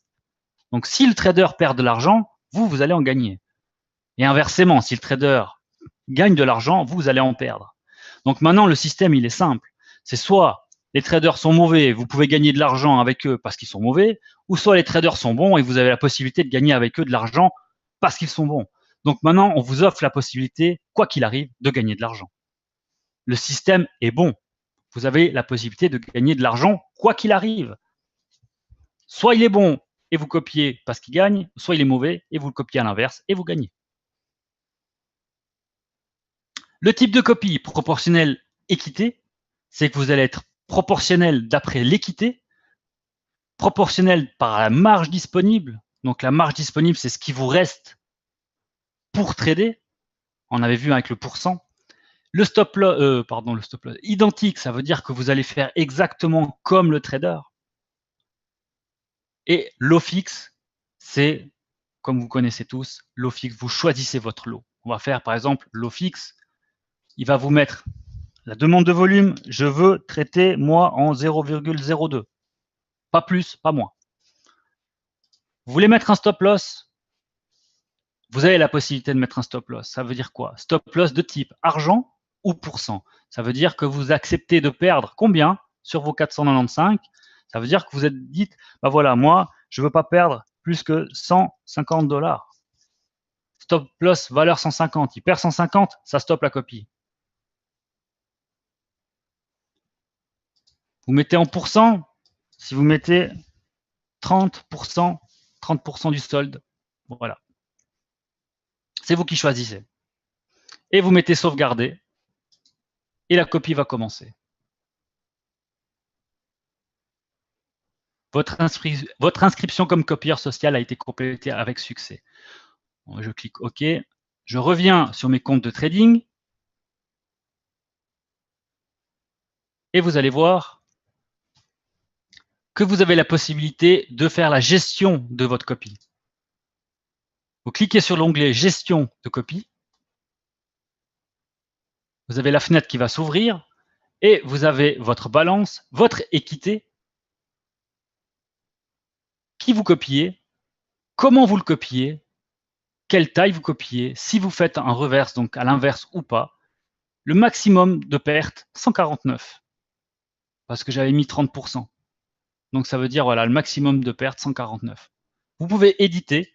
Donc si le trader perd de l'argent, vous allez en gagner. Et inversement, si le trader gagne de l'argent, vous allez en perdre. Donc maintenant, le système, il est simple. C'est soit les traders sont mauvais, vous pouvez gagner de l'argent avec eux parce qu'ils sont mauvais, ou soit les traders sont bons et vous avez la possibilité de gagner avec eux de l'argent parce qu'ils sont bons. Donc maintenant, on vous offre la possibilité, quoi qu'il arrive, de gagner de l'argent. Le système est bon. vous avez la possibilité de gagner de l'argent quoi qu'il arrive. Soit il est bon et vous copiez parce qu'il gagne, soit il est mauvais et vous le copiez à l'inverse et vous gagnez. Le type de copie proportionnelle équité, c'est que vous allez être proportionnel d'après l'équité, proportionnel par la marge disponible. Donc la marge disponible, c'est ce qui vous reste pour trader. On avait vu avec le pourcent. Le stop loss, le stop loss, identique, ça veut dire que vous allez faire exactement comme le trader. Et lot fixe, c'est, comme vous connaissez tous, lot fixe, vous choisissez votre lot. On va faire par exemple lot fixe, il va vous mettre la demande de volume, je veux traiter moi en 0,02. Pas plus, pas moins. Vous voulez mettre un stop loss, vous avez la possibilité de mettre un stop loss. Ça veut dire quoi? Stop loss de type argent ou pourcent. Ça veut dire que vous acceptez de perdre combien sur vos 495? Ça veut dire que vous êtes dit, bah voilà, moi, je ne veux pas perdre plus que 150 $. Stop loss valeur 150. Il perd 150, ça stoppe la copie. Vous mettez en pourcent, si vous mettez 30%, 30% du solde, voilà. C'est vous qui choisissez. Et vous mettez sauvegarder, et la copie va commencer. Votre inscription comme copieur social a été complétée avec succès. Je clique OK. Je reviens sur mes comptes de trading. Et vous allez voir que vous avez la possibilité de faire la gestion de votre copie. Vous cliquez sur l'onglet Gestion de copie. Vous avez la fenêtre qui va s'ouvrir et vous avez votre balance, votre équité, qui vous copiez, comment vous le copiez, quelle taille vous copiez, si vous faites un reverse, donc à l'inverse ou pas, le maximum de perte, 149, parce que j'avais mis 30%. Donc ça veut dire, voilà, le maximum de perte, 149. Vous pouvez éditer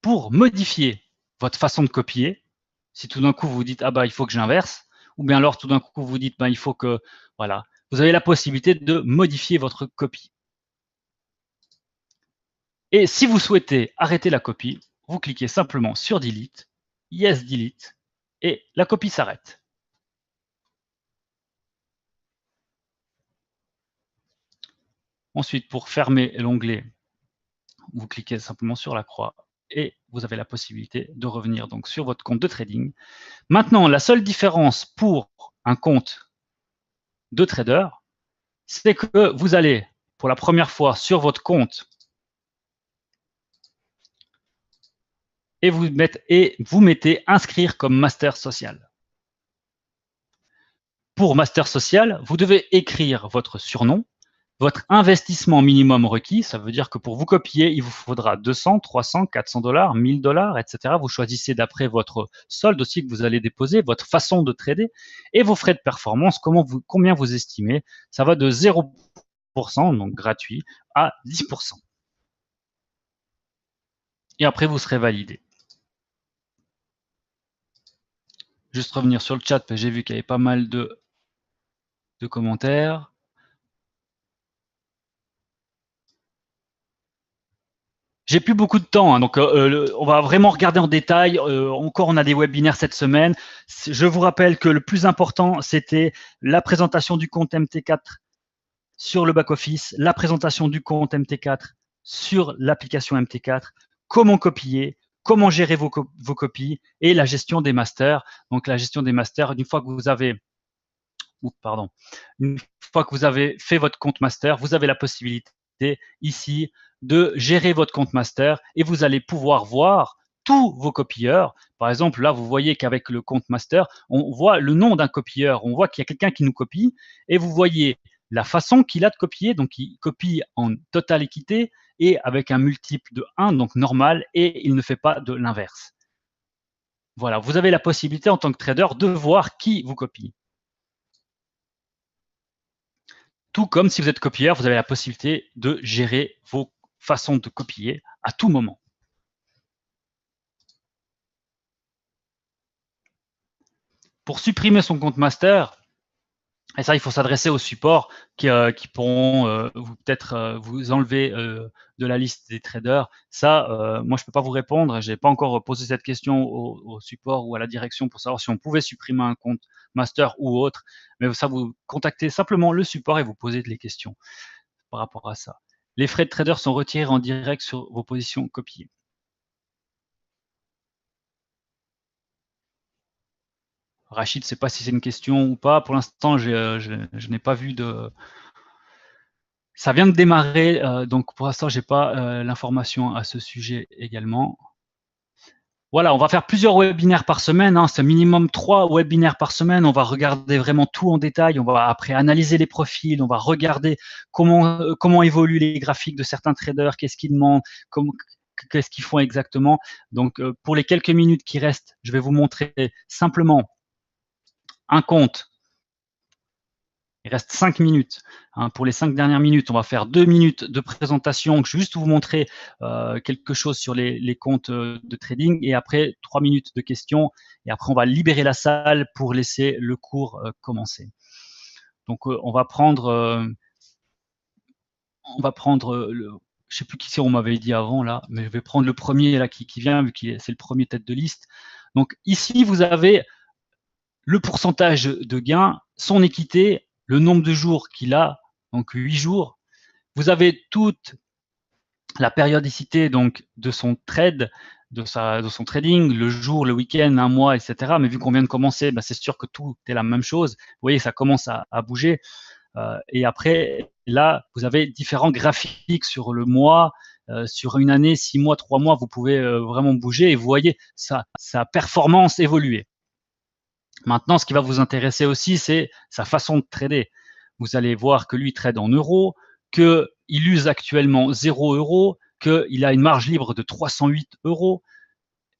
pour modifier votre façon de copier. Si tout d'un coup vous dites, ah bah il faut que j'inverse, ou bien alors tout d'un coup vous dites, bah il faut que, voilà, vous avez la possibilité de modifier votre copie. Et si vous souhaitez arrêter la copie, vous cliquez simplement sur Delete, Yes Delete, et la copie s'arrête. Ensuite, pour fermer l'onglet, vous cliquez simplement sur la croix et vous avez la possibilité de revenir donc sur votre compte de trading. Maintenant, la seule différence pour un compte de trader, c'est que vous allez pour la première fois sur votre compte et vous mettez inscrire comme master social. Pour master social, vous devez écrire votre surnom, votre investissement minimum requis, ça veut dire que pour vous copier, il vous faudra 200, 300, 400 $, 1000 $, etc. Vous choisissez d'après votre solde aussi que vous allez déposer, votre façon de trader et vos frais de performance, combien vous estimez. Ça va de 0%, donc gratuit, à 10%. Et après, vous serez validé. Juste revenir sur le chat, parce que j'ai vu qu'il y avait pas mal de commentaires. J'ai plus beaucoup de temps, hein, donc on va vraiment regarder en détail. Encore, on a des webinaires cette semaine. Je vous rappelle que le plus important, c'était la présentation du compte MT4 sur le back-office, la présentation du compte MT4 sur l'application MT4, comment copier, comment gérer vos copies et la gestion des masters. Donc la gestion des masters, une fois que vous avez fait votre compte master, vous avez la possibilité ici de gérer votre compte master et vous allez pouvoir voir tous vos copieurs. Par exemple, là, vous voyez qu'avec le compte master, on voit le nom d'un copieur, on voit qu'il y a quelqu'un qui nous copie et vous voyez la façon qu'il a de copier, donc il copie en totale équité et avec un multiple de 1, donc normal, et il ne fait pas de l'inverse. Voilà, vous avez la possibilité en tant que trader de voir qui vous copie. Tout comme si vous êtes copieur, vous avez la possibilité de gérer vos façons de copier à tout moment. Pour supprimer son compte master, Et ça, il faut s'adresser aux supports qui pourront peut-être vous enlever de la liste des traders. Ça, moi, je peux pas vous répondre. J'ai pas encore posé cette question au support ou à la direction pour savoir si on pouvait supprimer un compte master ou autre. Mais ça, vous contactez simplement le support et vous posez les questions par rapport à ça. Les frais de trader sont retirés en direct sur vos positions copiées. Rachid, je sais pas si c'est une question ou pas. Pour l'instant, je n'ai pas vu de. Ça vient de démarrer, donc pour l'instant, j'ai pas l'information à ce sujet également. Voilà, on va faire plusieurs webinaires par semaine, hein, c'est minimum 3 webinaires par semaine. On va regarder vraiment tout en détail. On va après analyser les profils. On va regarder comment évoluent les graphiques de certains traders, qu'est-ce qu'ils demandent, qu'est-ce qu'ils font exactement. Donc, pour les quelques minutes qui restent, je vais vous montrer simplement un compte. Il reste 5 minutes. Hein. Pour les 5 dernières minutes, on va faire 2 minutes de présentation, juste vous montrer quelque chose sur les comptes de trading, et après 3 minutes de questions, et après on va libérer la salle pour laisser le cours commencer. Donc on va prendre, je sais plus qui c'est, on m'avait dit avant là, mais je vais prendre le premier là qui vient, vu que c'est le premier tête de liste. Donc ici, vous avez le pourcentage de gain, son équité, le nombre de jours qu'il a, donc 8 jours. Vous avez toute la périodicité donc de son trade, de son trading, le jour, le week-end, un mois, etc. Mais vu qu'on vient de commencer, c'est sûr que tout est la même chose. Vous voyez, ça commence à bouger. Et après, là, vous avez différents graphiques sur le mois, sur une année, 6 mois, 3 mois, vous pouvez vraiment bouger et vous voyez sa performance évoluer. Maintenant, ce qui va vous intéresser aussi, c'est sa façon de trader. Vous allez voir que lui trade en euros, qu'il use actuellement 0 euros, qu'il a une marge libre de 308 euros.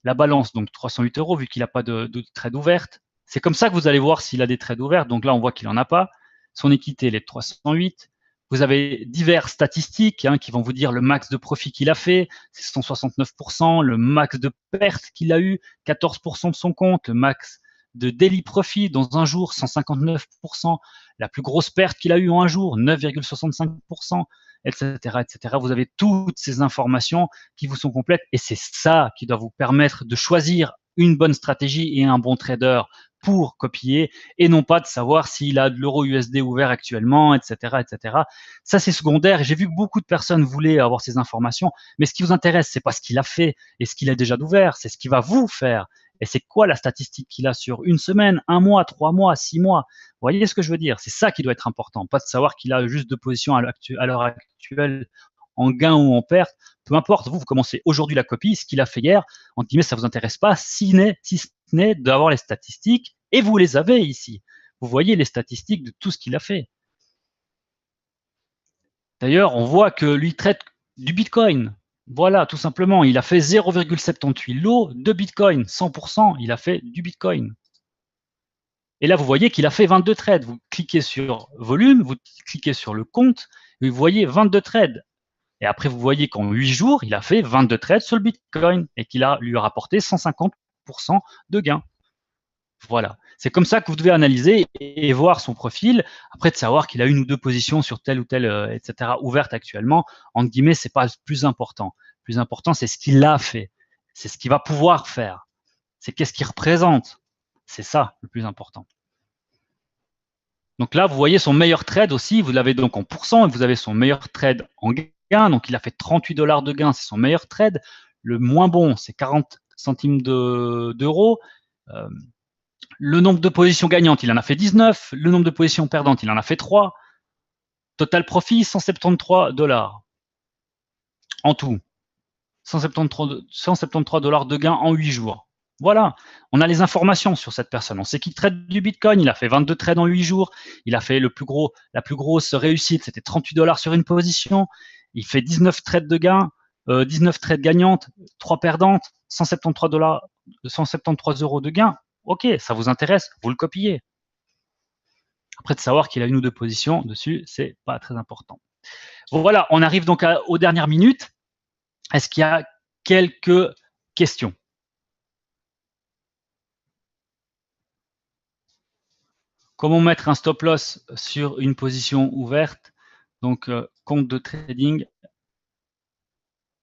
La balance, donc 308 euros, vu qu'il n'a pas de trade ouverte. C'est comme ça que vous allez voir s'il a des trades ouverts. Donc là, on voit qu'il n'en a pas. Son équité, elle est de 308. Vous avez diverses statistiques qui vont vous dire le max de profit qu'il a fait, c'est 169%, le max de perte qu'il a eu, 14% de son compte, le max de daily profit dans un jour, 159%, la plus grosse perte qu'il a eue en un jour, 9,65%, etc., etc. Vous avez toutes ces informations qui vous sont complètes et c'est ça qui doit vous permettre de choisir une bonne stratégie et un bon trader pour copier et non pas de savoir s'il a de l'euro USD ouvert actuellement, etc., etc. Ça, c'est secondaire. J'ai vu que beaucoup de personnes voulaient avoir ces informations, mais ce qui vous intéresse, c'est pas ce qu'il a fait et ce qu'il a déjà d'ouvert, c'est ce qu'il va vous faire. Et c'est quoi la statistique qu'il a sur une semaine, un mois, 3 mois, 6 mois? Vous voyez ce que je veux dire? C'est ça qui doit être important, pas de savoir qu'il a juste deux positions à l'heure actuelle en gain ou en perte. Peu importe, vous commencez aujourd'hui la copie, ce qu'il a fait hier, entre guillemets, ça vous intéresse pas, si ce n'est d'avoir les statistiques, et vous les avez ici. Vous voyez les statistiques de tout ce qu'il a fait. D'ailleurs, on voit que lui traite du Bitcoin. Voilà, tout simplement, il a fait 0,78 lots de Bitcoin, 100%, il a fait du Bitcoin. Et là, vous voyez qu'il a fait 22 trades. Vous cliquez sur volume, vous cliquez sur le compte, et vous voyez 22 trades. Et après, vous voyez qu'en 8 jours, il a fait 22 trades sur le Bitcoin et qu'il lui a rapporté 150% de gains. Voilà. C'est comme ça que vous devez analyser et voir son profil. Après, de savoir qu'il a une ou deux positions sur telle ou telle, etc., ouverte actuellement, entre guillemets, c'est pas le plus important. Le plus important, c'est ce qu'il a fait. C'est ce qu'il va pouvoir faire. C'est qu'est-ce qu'il représente. C'est ça le plus important. Donc là, vous voyez son meilleur trade aussi. Vous l'avez donc en pourcent et vous avez son meilleur trade en gain. Donc, il a fait 38 $ de gain. C'est son meilleur trade. Le moins bon, c'est 40 centimes d'euros. Le nombre de positions gagnantes, il en a fait 19. Le nombre de positions perdantes, il en a fait 3. Total profit, 173 $ en tout. 173 $ de gain en 8 jours. Voilà, on a les informations sur cette personne. On sait qu'il trade du Bitcoin, il a fait 22 trades en 8 jours. Il a fait la plus grosse réussite, c'était 38 $ sur une position. Il fait 19 trades de gain, 19 trades gagnantes, 3 perdantes, 173 euros de gain. Ok, ça vous intéresse, vous le copiez. Après, de savoir qu'il a une ou deux positions dessus, c'est pas très important. Voilà, on arrive donc aux dernières minutes. Est-ce qu'il y a quelques questions? Comment mettre un stop loss sur une position ouverte? Donc, compte de trading.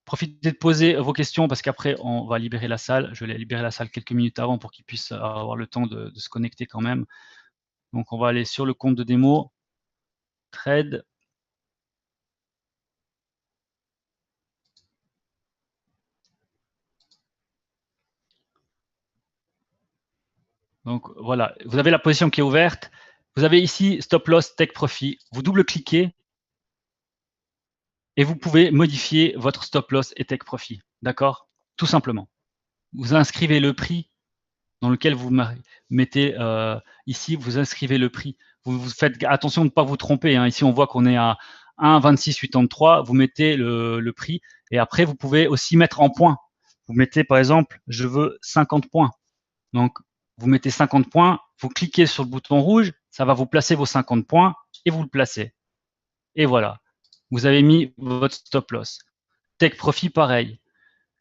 Profitez de poser vos questions parce qu'après, on va libérer la salle. Je vais libérer la salle quelques minutes avant pour qu'ils puissent avoir le temps de se connecter quand même. Donc, on va aller sur le compte de démo, trade. Donc, voilà, vous avez la position qui est ouverte. Vous avez ici stop loss, take profit. Vous double-cliquez et vous pouvez modifier votre stop loss et take profit. D'accord? Tout simplement. Vous inscrivez le prix dans lequel vous mettez ici, vous inscrivez le prix. Vous faites attention de ne pas vous tromper. Hein. Ici, on voit qu'on est à 1,2683. Vous mettez le prix et après, vous pouvez aussi mettre en points. Vous mettez, par exemple, je veux 50 points. Donc, vous mettez 50 points, vous cliquez sur le bouton rouge, ça va vous placer vos 50 points et vous le placez. Et voilà, vous avez mis votre stop loss. Take profit, pareil.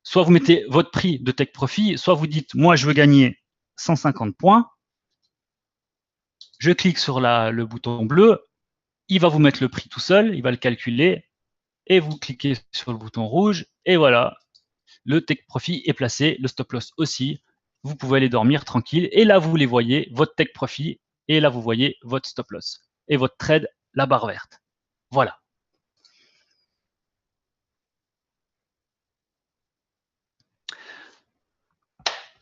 Soit vous mettez votre prix de take profit, soit vous dites, moi, je veux gagner 150 points. Je clique sur le bouton bleu, il va vous mettre le prix tout seul, il va le calculer, et vous cliquez sur le bouton rouge, et voilà, le take profit est placé, le stop loss aussi. Vous pouvez aller dormir tranquille, et là, vous les voyez, votre take profit, et là, vous voyez votre stop loss, et votre trade, la barre verte. Voilà.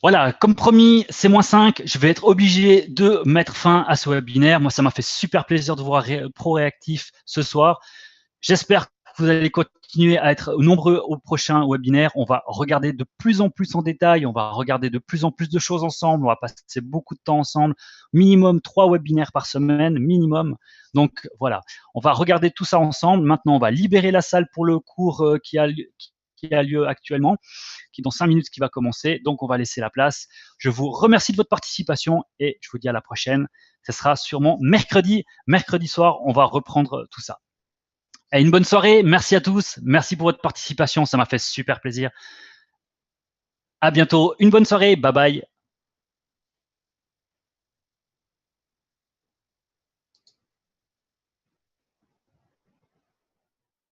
Voilà, comme promis, c'est -5. Je vais être obligé de mettre fin à ce webinaire. Moi, ça m'a fait super plaisir de voir ProRéactif ce soir. J'espère que vous allez continuer à être nombreux au prochain webinaire. On va regarder de plus en plus en détail. On va regarder de plus en plus de choses ensemble. On va passer beaucoup de temps ensemble. Minimum 3 webinaires par semaine, minimum. Donc, voilà, on va regarder tout ça ensemble. Maintenant, on va libérer la salle pour le cours qui a lieu actuellement, qui est dans 5 minutes qui va commencer. Donc, on va laisser la place. Je vous remercie de votre participation et je vous dis à la prochaine. Ce sera sûrement mercredi soir. On va reprendre tout ça. Et une bonne soirée. Merci à tous. Merci pour votre participation. Ça m'a fait super plaisir. À bientôt. Une bonne soirée. Bye bye.